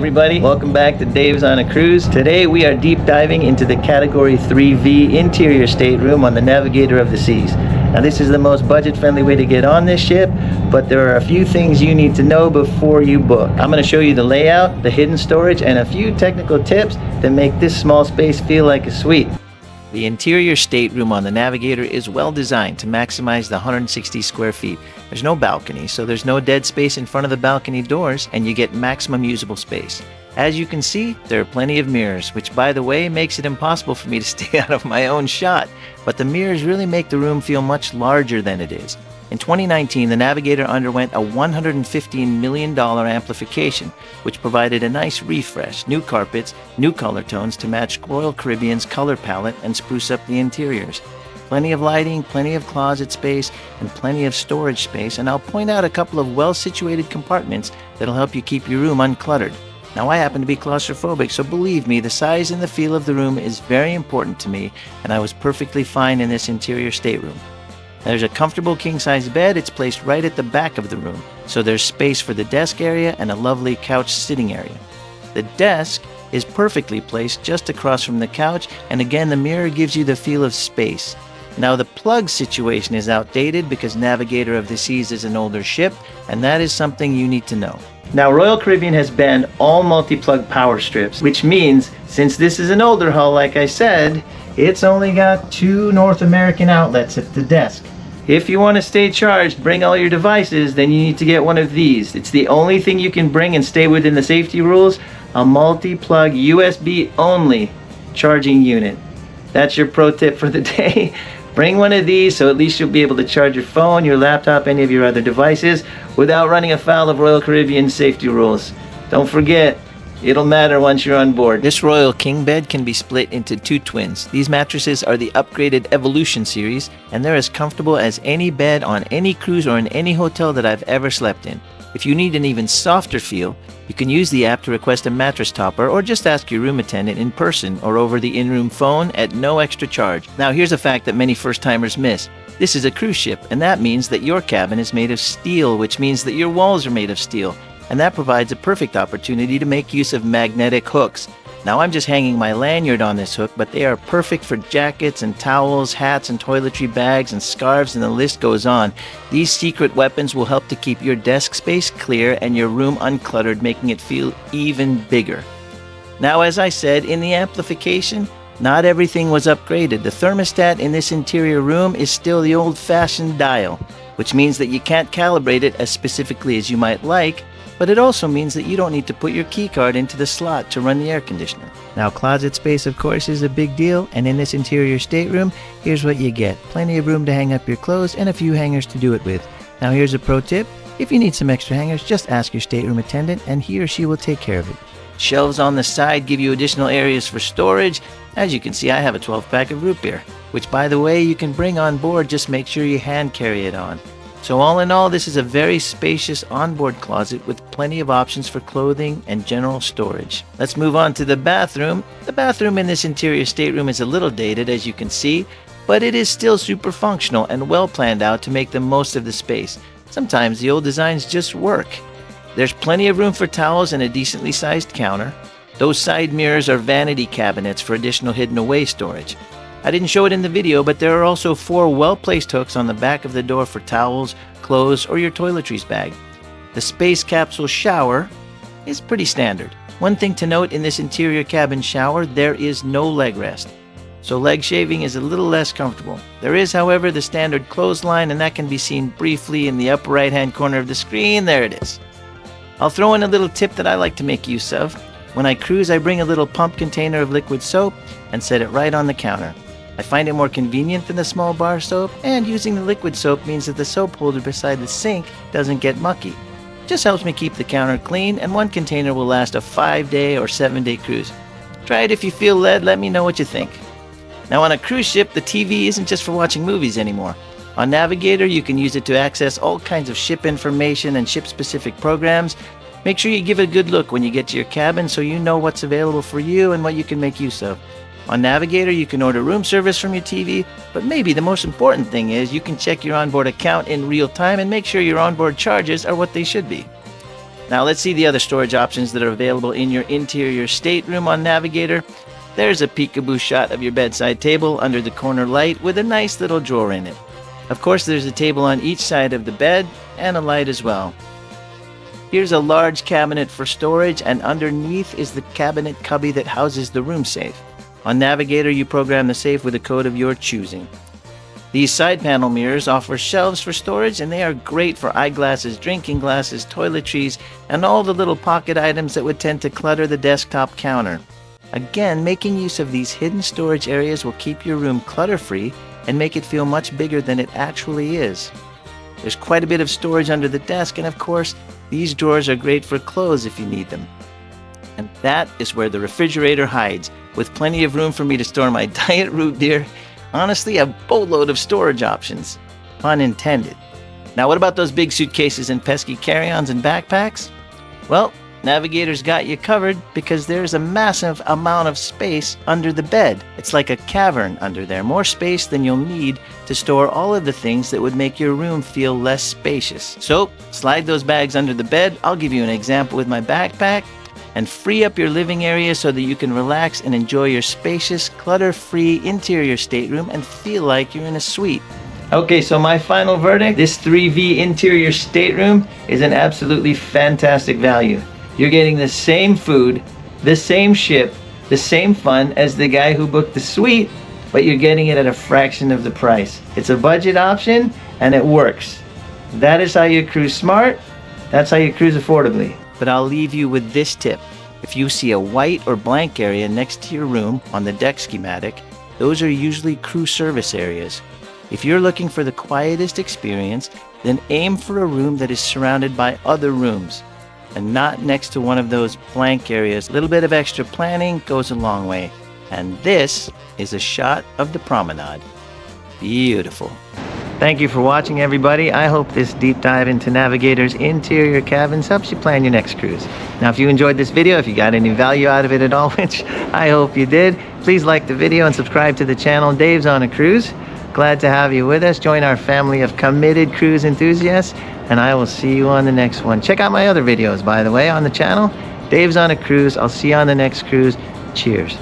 everybody, welcome back to Dave's on a Cruise. Today we are deep diving into the Category 3V interior stateroom on the Navigator of the Seas. Now this is the most budget-friendly way to get on this ship, but there are a few things you need to know before you book. I'm going to show you the layout, the hidden storage, and a few technical tips that make this small space feel like a suite. The interior stateroom on the Navigator is well designed to maximize the 160 square feet. There's no balcony, so there's no dead space in front of the balcony doors, and you get maximum usable space. As you can see, there are plenty of mirrors, which by the way makes it impossible for me to stay out of my own shot. But the mirrors really make the room feel much larger than it is. In 2019, the Navigator underwent a $115 million amplification, which provided a nice refresh, new carpets, new color tones to match Royal Caribbean's color palette and spruce up the interiors. Plenty of lighting, plenty of closet space, and plenty of storage space, and I'll point out a couple of well-situated compartments that'll help you keep your room uncluttered. Now, I happen to be claustrophobic, so believe me, the size and the feel of the room is very important to me, and I was perfectly fine in this interior stateroom. There's a comfortable king-size bed. It's placed right at the back of the room, so there's space for the desk area and a lovely couch sitting area. The desk is perfectly placed just across from the couch, and again the mirror gives you the feel of space. Now the plug situation is outdated because Navigator of the Seas is an older ship, and that is something you need to know. Now Royal Caribbean has banned all multi-plug power strips, which means since this is an older hull, like I said, it's only got 2 North American outlets at the desk. If you want to stay charged, bring all your devices, then you need to get one of these. It's the only thing you can bring and stay within the safety rules, a multi-plug USB only charging unit. That's your pro tip for the day. Bring one of these so at least you'll be able to charge your phone, your laptop, any of your other devices without running afoul of Royal Caribbean safety rules. Don't forget, it'll matter once you're on board. This Royal King bed can be split into 2 twins. These mattresses are the upgraded Evolution series, and they're as comfortable as any bed on any cruise or in any hotel that I've ever slept in. If you need an even softer feel, you can use the app to request a mattress topper or just ask your room attendant in person or over the in-room phone at no extra charge. Now here's a fact that many first-timers miss. This is a cruise ship, and that means that your cabin is made of steel, which means that your walls are made of steel. And that provides a perfect opportunity to make use of magnetic hooks. Now I'm just hanging my lanyard on this hook, but they are perfect for jackets and towels, hats and toiletry bags and scarves, and the list goes on. These secret weapons will help to keep your desk space clear and your room uncluttered, making it feel even bigger. Now, as I said, in the amplification, not everything was upgraded. The thermostat in this interior room is still the old-fashioned dial, which means that you can't calibrate it as specifically as you might like, but it also means that you don't need to put your keycard into the slot to run the air conditioner. Now, closet space, of course, is a big deal, and in this interior stateroom, here's what you get. Plenty of room to hang up your clothes and a few hangers to do it with. Now, here's a pro tip. If you need some extra hangers, just ask your stateroom attendant, and he or she will take care of it. Shelves on the side give you additional areas for storage. As you can see, I have a 12-pack of root beer, which, by the way, you can bring on board. Just make sure you hand carry it on. So all in all, this is a very spacious onboard closet with plenty of options for clothing and general storage. Let's move on to the bathroom. The bathroom in this interior stateroom is a little dated, as you can see, but it is still super functional and well planned out to make the most of the space. Sometimes the old designs just work. There's plenty of room for towels and a decently sized counter. Those side mirrors are vanity cabinets for additional hidden away storage. I didn't show it in the video, but there are also 4 well-placed hooks on the back of the door for towels, clothes, or your toiletries bag. The space capsule shower is pretty standard. One thing to note in this interior cabin shower, there is no leg rest, so leg shaving is a little less comfortable. There is, however, the standard clothesline, and that can be seen briefly in the upper right-hand corner of the screen. There it is. I'll throw in a little tip that I like to make use of. When I cruise, I bring a little pump container of liquid soap and set it right on the counter. I find it more convenient than the small bar soap, and using the liquid soap means that the soap holder beside the sink doesn't get mucky. It just helps me keep the counter clean, and one container will last a 5-day or 7-day cruise. Try it if you feel led. Let me know what you think. Now, on a cruise ship, the TV isn't just for watching movies anymore. On Navigator, you can use it to access all kinds of ship information and ship-specific programs. Make sure you give it a good look when you get to your cabin so you know what's available for you and what you can make use of. On Navigator, you can order room service from your TV, but maybe the most important thing is you can check your onboard account in real time and make sure your onboard charges are what they should be. Now let's see the other storage options that are available in your interior stateroom on Navigator. There's a peekaboo shot of your bedside table under the corner light with a nice little drawer in it. Of course, there's a table on each side of the bed and a light as well. Here's a large cabinet for storage, and underneath is the cabinet cubby that houses the room safe. On Navigator, you program the safe with a code of your choosing. These side panel mirrors offer shelves for storage, and they are great for eyeglasses, drinking glasses, toiletries, and all the little pocket items that would tend to clutter the desktop counter. Again, making use of these hidden storage areas will keep your room clutter-free and make it feel much bigger than it actually is. There's quite a bit of storage under the desk, and of course, these drawers are great for clothes if you need them. And that is where the refrigerator hides, with plenty of room for me to store my diet root beer. Honestly, a boatload of storage options. Pun intended. Now, what about those big suitcases and pesky carry-ons and backpacks? Well, Navigator's got you covered because there's a massive amount of space under the bed. It's like a cavern under there, more space than you'll need to store all of the things that would make your room feel less spacious. So, slide those bags under the bed. I'll give you an example with my backpack, and free up your living area so that you can relax and enjoy your spacious, clutter-free interior stateroom and feel like you're in a suite. Okay, so my final verdict, this 3V interior stateroom is an absolutely fantastic value. You're getting the same food, the same ship, the same fun as the guy who booked the suite, but you're getting it at a fraction of the price. It's a budget option, and it works. That is how you cruise smart. That's how you cruise affordably. But I'll leave you with this tip. If you see a white or blank area next to your room on the deck schematic, those are usually crew service areas. If you're looking for the quietest experience, then aim for a room that is surrounded by other rooms and not next to one of those blank areas. A little bit of extra planning goes a long way. And this is a shot of the promenade. Beautiful. Thank you for watching, everybody. I hope this deep dive into Navigator's interior cabins helps you plan your next cruise. Now, if you enjoyed this video, if you got any value out of it at all, which I hope you did, please like the video and subscribe to the channel. Dave's on a Cruise. Glad to have you with us. Join our family of committed cruise enthusiasts, and I will see you on the next one. Check out my other videos, by the way, on the channel. Dave's on a Cruise. I'll see you on the next cruise. Cheers.